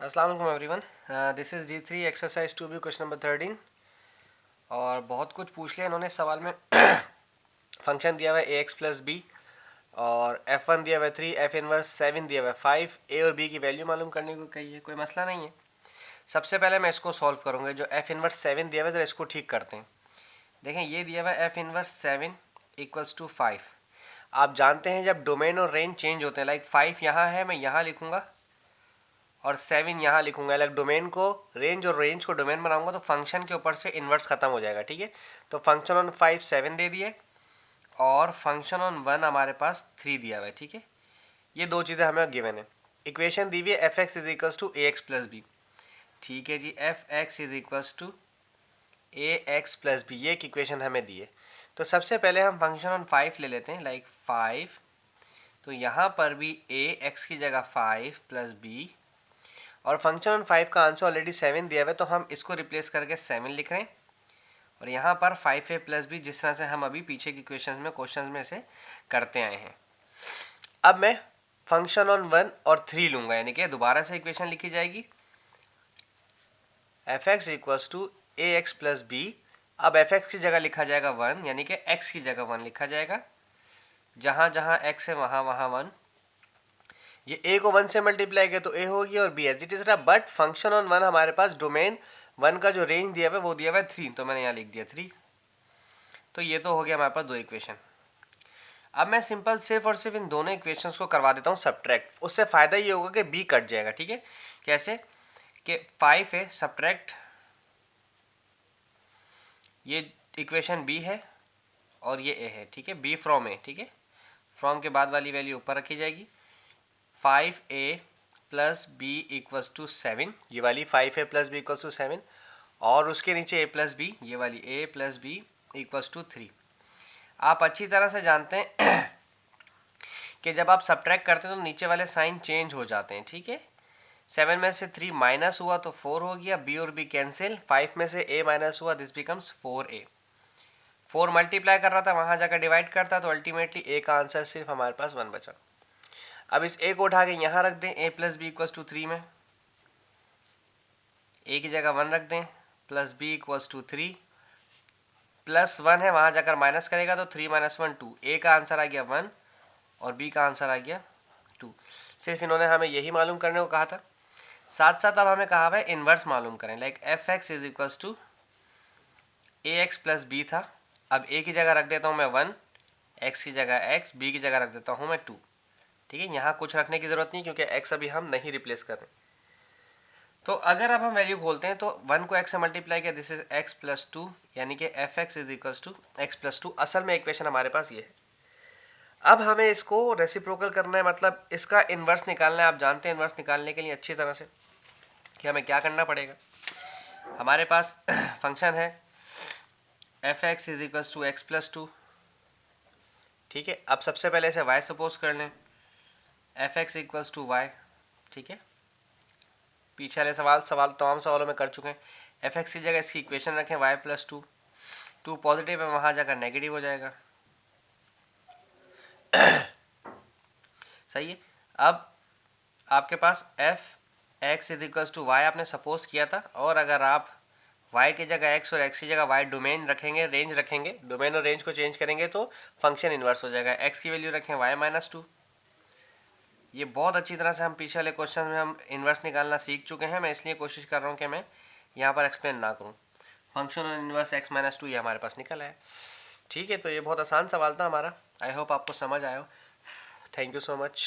अस्सलाम वालेकुम everyone. This is D3 exercise 2B question number 13। और बहुत कुछ पूछ लिया इन्होंने सवाल में। फंक्शन दिया हुआ है ax प्लस बी और f1 दिया हुआ है 3, f इनवर्स 7 दिया हुआ है 5, a और b की वैल्यू मालूम करने को कही है। कोई मसला नहीं है। सबसे पहले मैं इसको सॉल्व करूँगा। जो f इनवर्स 7 दिया हुआ है ज़रा इसको ठीक करते हैं। देखें ये दिया हुआ है f इनवर्स 7 इक्वल्स टू 5। आप जानते हैं जब डोमेन और रेंज चेंज होते हैं, लाइक 5 यहाँ है, मैं यहाँ लिखूँगा और 7 यहाँ लिखूंगा। अलग डोमेन को रेंज और रेंज को डोमेन बनाऊंगा तो फंक्शन के ऊपर से इन्वर्स खत्म हो जाएगा। ठीक है, तो फंक्शन ऑन 5 7 दे दिए और फंक्शन ऑन 1 हमारे पास 3 दिया हुआ है। ठीक है, ये दो चीज़ें हमें गिवन है। इक्वेशन दी हुई है F x is equals to A x plus b. ठीक है जी, f x is equals to A x plus b, ये एक इक्वेशन हमें दी है। तो सबसे पहले हम फंक्शन ऑन 5 ले लेते हैं, लाइक 5। तो यहाँ पर भी ए एक्स की जगह 5 प्लस बी और फंक्शन ऑन 5 का आंसर ऑलरेडी 7 दिया हुआ है तो हम इसको रिप्लेस करके 7 लिख रहे हैं। और यहाँ पर 5a प्लस बी, जिस तरह से हम अभी पीछे की क्वेश्चंस में से करते आए हैं। अब मैं फंक्शन ऑन 1 और 3 लूंगा, यानी कि दोबारा से इक्वेशन लिखी जाएगी F X equals to A x plus B. अब एफ एक्स की जगह लिखा जाएगा 1, यानी कि एक्स की जगह 1 लिखा जाएगा। जहाँ जहाँ एक्स है वहाँ वहाँ 1। ये a को 1 से मल्टीप्लाई किया तो a होगी और b एज इट इज रहा। बट फंक्शन ऑन 1 हमारे पास डोमेन 1 का जो रेंज दिया हुआ है वो दिया हुआ है 3, तो मैंने यहाँ लिख दिया 3। तो ये तो हो गया हमारे पास दो इक्वेशन। अब मैं सिंपल सिर्फ और सिर्फ इन दोनों इक्वेशंस को करवा देता हूँ सब्ट्रैक्ट। उससे फ़ायदा ये होगा कि b कट जाएगा। ठीक है, कैसे कि 5 है सब्ट्रैक्ट, ये इक्वेशन b है और ये a है। ठीक है, b फ्रॉम a। ठीक है, फ्रॉम के बाद वाली वैल्यू ऊपर रखी जाएगी। 5a plus B equals to 7, ये वाली 5a plus B equals to 7 और उसके नीचे a प्लस बी, ये वाली a plus B equals to 3। आप अच्छी तरह से जानते हैं कि जब आप सब्ट्रैक्ट करते हैं तो नीचे वाले साइन चेंज हो जाते हैं। ठीक है, 7 में से 3 माइनस हुआ तो 4 हो गया, b और b कैंसिल। 5 में से a माइनस हुआ, दिस बिकम्स 4a। 4 मल्टीप्लाई कर रहा था, वहाँ जाकर डिवाइड करता तो अल्टीमेटली a का आंसर सिर्फ हमारे पास 1 बचा। अब इस a को उठा के यहाँ रख दें, a plus B equals to 3 में a की जगह 1 रख दें, plus B equals to 3 plus 1 है, वहाँ जाकर माइनस करेगा तो 3 माइनस 1 2। a का आंसर आ गया 1 और b का आंसर आ गया 2। सिर्फ इन्होंने हमें यही मालूम करने को कहा था। साथ साथ अब हमें कहा है इन्वर्स मालूम करें, like F x is equals to A x plus B था। अब a की जगह रख देता हूँ मैं 1, x की जगह x, b की जगह रख देता हूँ मैं 2। ठीक है, यहाँ कुछ रखने की ज़रूरत नहीं क्योंकि x अभी हम नहीं रिप्लेस कर रहे। तो अगर अब हम वैल्यू खोलते हैं तो 1 को x से मल्टीप्लाई किया, दिस इज x प्लस 2, यानी कि F x is equals to X plus 2। असल में इक्वेशन हमारे पास ये है। अब हमें इसको रेसिप्रोकल करना है, मतलब इसका इन्वर्स निकालना है। आप जानते हैं इन्वर्स निकालने के लिए अच्छी तरह से कि हमें क्या करना पड़ेगा। हमारे पास फंक्शन है F x is equals to X plus 2। ठीक है, अब सबसे पहले इसे y सपोज कर लें, F X equals to Y. ठीक है, पीछे वाले तमाम सवालों में कर चुके हैं। एफ एक्स की जगह इसकी इक्वेशन रखें y प्लस 2। 2 पॉजिटिव है, वहाँ जाकर नेगेटिव हो जाएगा। सही है। अब आपके पास f x is equals to y आपने सपोज किया था, और अगर आप y की जगह x और x की जगह y डोमेन रखेंगे, रेंज रखेंगे, डोमेन और रेंज को चेंज करेंगे तो फंक्शन इन्वर्स हो जाएगा। x की वैल्यू रखें y माइनस 2। ये बहुत अच्छी तरह से हम पीछे वाले क्वेश्चन में हम इन्वर्स निकालना सीख चुके हैं। मैं इसलिए कोशिश कर रहा हूँ कि मैं यहाँ पर एक्सप्लेन ना करूँ। Function on inverse x minus 2 ये हमारे पास निकल है। ठीक है, तो ये बहुत आसान सवाल था हमारा। आई होप आपको समझ आया हो। Thank you so much.